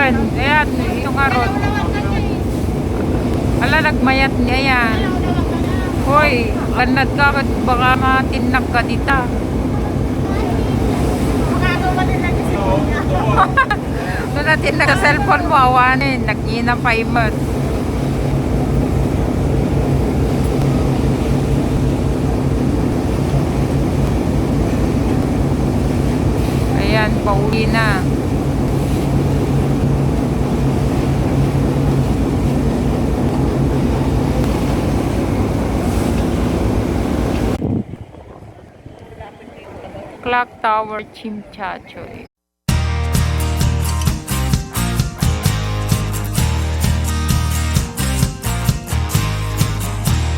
Ayun, ayan, yung arot. Ala, nagmayat niya yan. Hoy, ganad ka, baka matinak ka dita. Doon natin sa cellphone mo, awanin, nagina pa imot. Ayan, pauwi na. Clock Tower, Tsim Tsa Tsui.